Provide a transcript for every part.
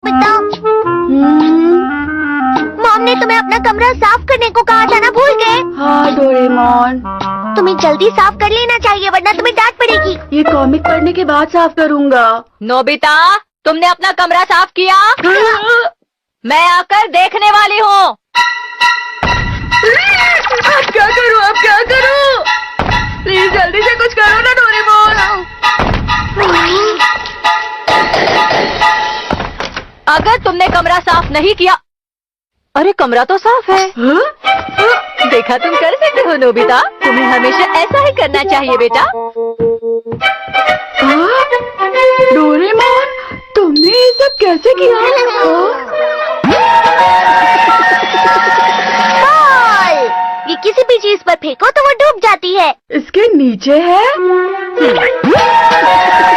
बताओ। मॉम ने तुम्हें अपना कमरा साफ करने को कहा था ना, भूल गए? हाँ डोरेमोन, तुम्हें जल्दी साफ कर लेना चाहिए वरना तुम्हें डांट पड़ेगी। ये कॉमिक पढ़ने के बाद साफ करूँगा। नोबिता, तुमने अपना कमरा साफ किया? मैं आकर देखने वाली हूँ। अब क्या करूँ, अब क्या करूँ? प्लीज जल्दी से कुछ करो ना डोरेमोन। अगर तुमने कमरा साफ नहीं किया, अरे कमरा तो साफ है। देखा, तुम कर सकते हो नोबिता। तुम्हें हमेशा ऐसा ही करना चाहिए बेटा। डोरेमोन, तुमने ये सब कैसे किया? बॉल! ये किसी भी चीज पर फेंको तो वो डूब जाती है। इसके नीचे है?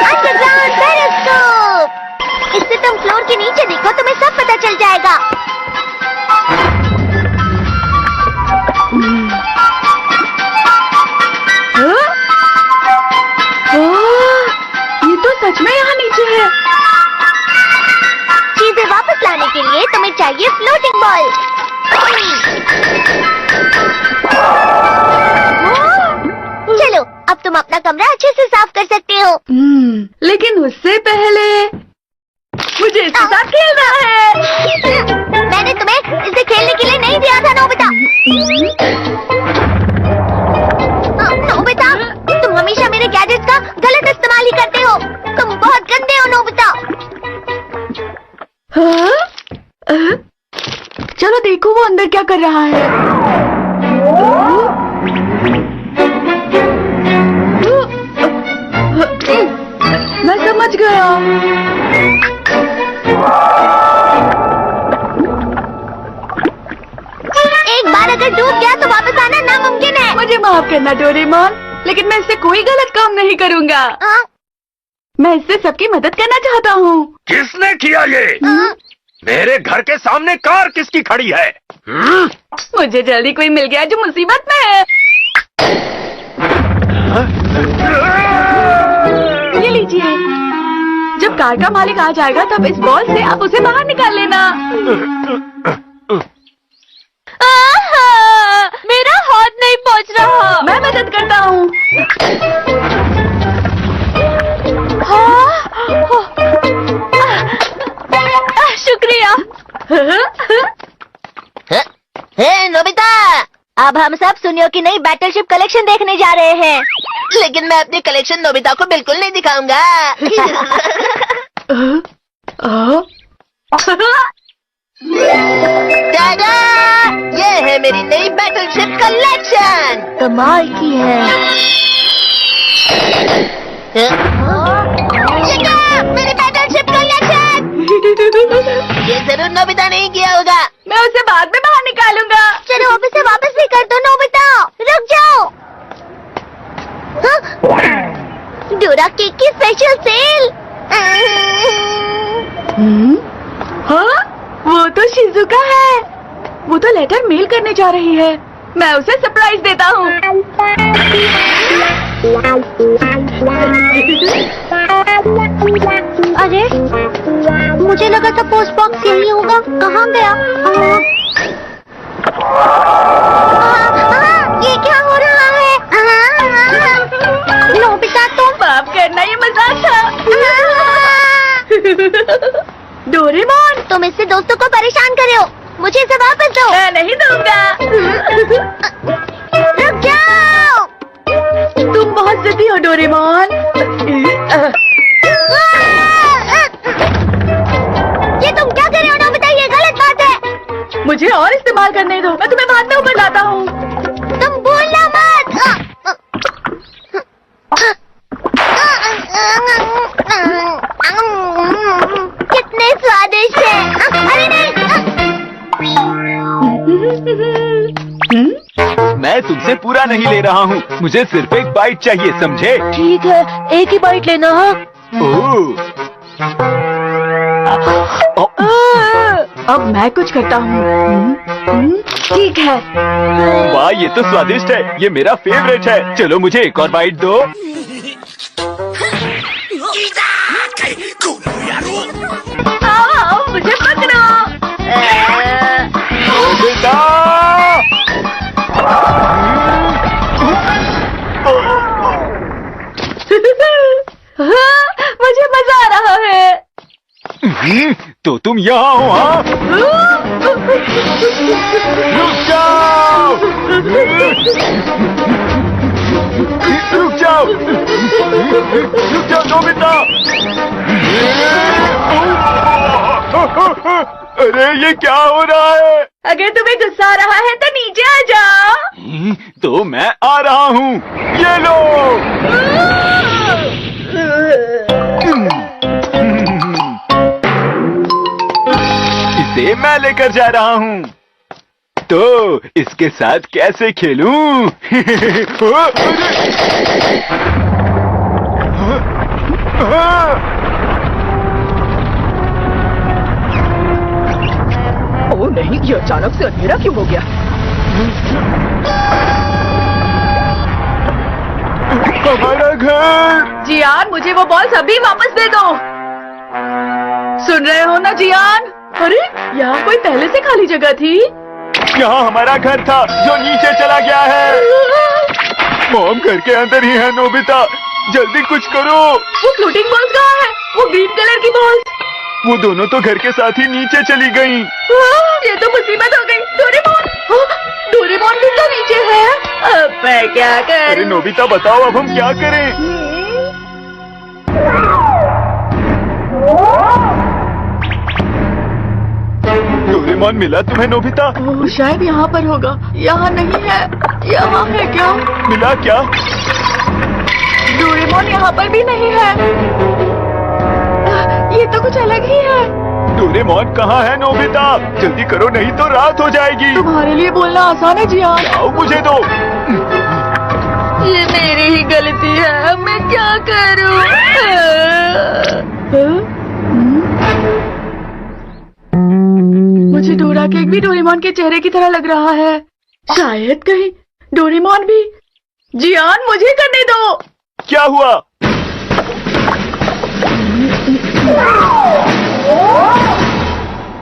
Underground periscope. इससे तुम फ्लोर के नीचे देखो, तुम्हें सब पता चल जाएगा। ये तो सच में यहाँ नीचे है। चीजें वापस लाने के लिए तुम्हें चाहिए फ्लोटिंग बॉल। चलो, अब तुम अपना कमरा अच्छे से साफ कर सकते हो। लेकिन उससे पहले मुझे इसके साथ खेलना है। मैंने तुम्हें इसे खेलने के लिए नहीं दिया था नोबिता। नोबिता, तुम हमेशा मेरे गैजेट्स का गलत इस्तेमाल ही करते हो। तुम बहुत गंदे हो नोबिता। चलो देखो वो अंदर क्या कर रहा है। मैं समझ गया। एक बार अगर डूब गया तो वापस आना नामुमकिन है। मुझे माफ करना डोरेमोन, लेकिन मैं इससे कोई गलत काम नहीं करूँगा। मैं इससे सबकी मदद करना चाहता हूँ। किसने किया ये? मेरे घर के सामने कार किसकी खड़ी है? मुझे जल्दी कोई मिल गया जो मुसीबत में है। ये लीजिए। जब कार का मालिक आ जाएगा तब इस बॉल से आप उसे बाहर निकाल लेना। मेरा हाथ नहीं पहुँच रहा। मैं मदद करता हूँ। शुक्रिया। हे नोबिता, अब हम सब सुनियो की नई बैटलशिप कलेक्शन देखने जा रहे हैं। लेकिन मैं अपनी कलेक्शन नोबिता को बिल्कुल नहीं दिखाऊंगा। दादा, ये है मेरी नई बैटलशिप कलेक्शन। कमाल की है। मेरी बैटलशिप कलेक्शन। ये जरूर नोबिता नहीं किया होगा। मैं उसे बाद में बाहर निकालूंगा। चलो अब इसे वापस भी कर दो नोबिता। रुक जाओ। डोरा केक की स्पेशल सेल। हाँ, वो तो शिजुका है। वो तो लेटर मेल करने जा रही है। मैं उसे सरप्राइज देता हूँ। अरे, मुझे लगा था पोस्ट बॉक्स यही होगा। कहाँ गया? ये क्या हो रहा है? नोबिता, तुम माफ करना, ये मजाक था। डोरेमोन, तुम इससे दोस्तों को परेशान करे हो। मुझे इसे वापस दो। मैं नहीं दूंगा। रुक जाओ। तुम बहुत जिद्दी हो डोरेमोन। ये तुम क्या कर रहे हो नोबिता? ये गलत बात है। मुझे और इस्तेमाल करने दो। मैं तुम्हें बाद में ऊपर लाता हूँ। तुम भूलना मत। कितने स्वादिष्ट है। अरे नहीं। मैं तुमसे पूरा नहीं ले रहा हूँ। मुझे सिर्फ एक बाइट चाहिए, समझे? ठीक है, एक ही बाइट लेना। हाँ, अब मैं कुछ करता हूँ। ठीक है। वाह, ये तो स्वादिष्ट है। ये मेरा फेवरेट है। चलो मुझे एक और बाइट दो। तो तुम यहाँ हो? हाँ, रुक जाओ, रुक जाओ, रुक जाओ नोबिता। अरे ये क्या हो रहा है? अगर तुम्हें गुस्सा आ रहा है तो नीचे आ जाओ। तो मैं आ रहा हूँ, ये लो। इसे मैं लेकर जा रहा हूँ, तो इसके साथ कैसे खेलूं? ओ नहीं, ये अचानक से अंधेरा क्यों हो गया? हमारा घर। जियान, मुझे वो बॉल्स अभी वापस दे दो। सुन रहे हो ना जियान? अरे यहाँ कोई पहले से खाली जगह थी। यहाँ हमारा घर था जो नीचे चला गया है। मॉम घर के अंदर ही है नोबिता, जल्दी कुछ करो। वो फ्लोटिंग बॉल्स कहाँ है? वो ग्रीन कलर की बॉल्स। वो दोनों तो घर के साथ ही नीचे चली गईं। ये तो मुसीबत हो गई। डोरेमोन, डोरेमोन भी तो नीचे है। अब मैं क्या अरे करूं? नोबिता बताओ अब हम क्या करें? डोरेमोन मिला तुम्हें नोबिता? ओह, शायद यहाँ पर होगा। यहाँ नहीं है। यहाँ है क्या? मिला क्या? डोरेमोन यहाँ पर भी नहीं है। ये तो कुछ अलग ही है। डोरेमोन कहाँ है नोबिता? जल्दी करो नहीं तो रात हो जाएगी। तुम्हारे लिए बोलना आसान है जियान। आओ मुझे दो। ये मेरी ही गलती है, मैं क्या करूं? मुझे डोरा केक भी डोरेमोन के चेहरे की तरह लग रहा है। शायद कहीं डोरेमोन भी। जियान, मुझे करने दो। क्या हुआ?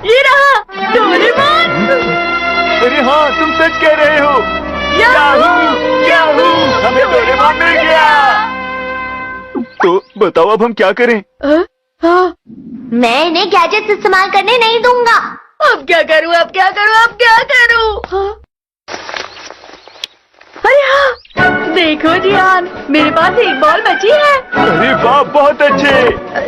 ये रहा डोरेमोन। अरे हाँ, तुम सच कह रहे हो। याहू, याहू, हमें डोरेमोन मिल गया। तो बताओ अब हम क्या करें? हाँ, मैं इन्हें गैजेट्स इस्तेमाल करने नहीं दूंगा। अब क्या करूं? अब क्या करूं? अब क्या करूं? हाँ। अरे हाँ, देखो जियान, मेरे पास एक बॉल बची है। अरे वाह, बहुत अच्छे।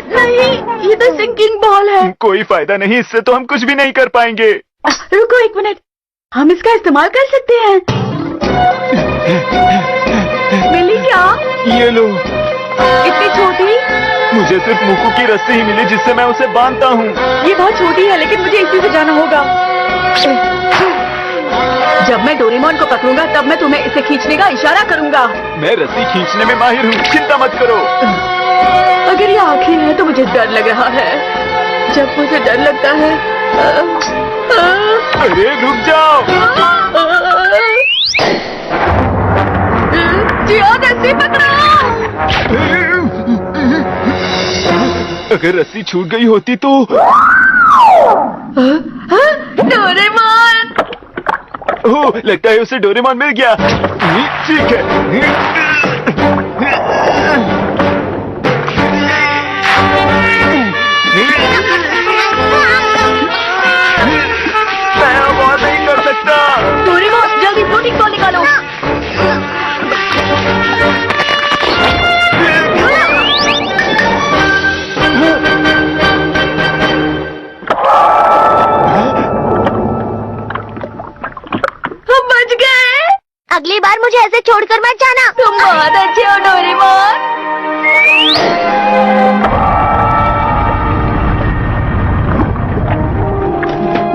नहीं, ये तो सिंकिंग बॉल है। कोई फायदा नहीं, इससे तो हम कुछ भी नहीं कर पाएंगे। रुको एक मिनट, हम इसका इस्तेमाल कर सकते हैं। मिली क्या? ये लो। इतनी छोटी? मुझे सिर्फ मुकु की रस्सी ही मिली जिससे मैं उसे बांधता हूँ। ये बहुत छोटी है, लेकिन मुझे इसी से जाना होगा। जब मैं डोरेमोन को पकड़ूंगा तब मैं तुम्हें इसे खींचने का इशारा करूंगा। मैं रस्सी खींचने में माहिर हूँ, चिंता मत करो। अगर ये आखिर है तो मुझे डर लग रहा है। जब मुझे डर लगता है अरे रुक जाओ। जियान, रस्सी पकड़ो। अगर रस्सी छूट गई होती तो। डोरेमोन। ओह, लगता है उसे डोरेमोन मिल गया। ठीक है। मैं अब और नहीं कर सकता। डोरेमोन, जल्दी फ्लोटिंग बॉल निकालो। हम बच गए। अगली बार मुझे ऐसे छोड़कर मत जाना। तुम बहुत अच्छे हो डोरेमोन।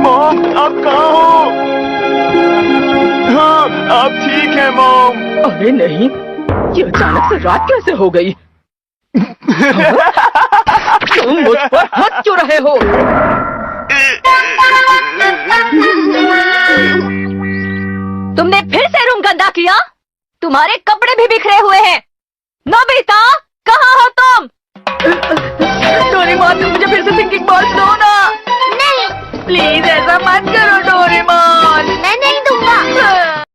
मॉम, आप कहाँ हो? हाँ, आप ठीक है मॉम। अरे नहीं, ये अचानक से रात कैसे हो गई? तुम मुझ पर हंस क्यों रहे हो? तुमने फिर से रूम गंदा किया। तुम्हारे कपड़े भी बिखरे हुए हैं। नोबिता, कहाँ हो तुम? डोरेमोन, तुम मुझे फिर से सिंकिंग बॉल दो ना।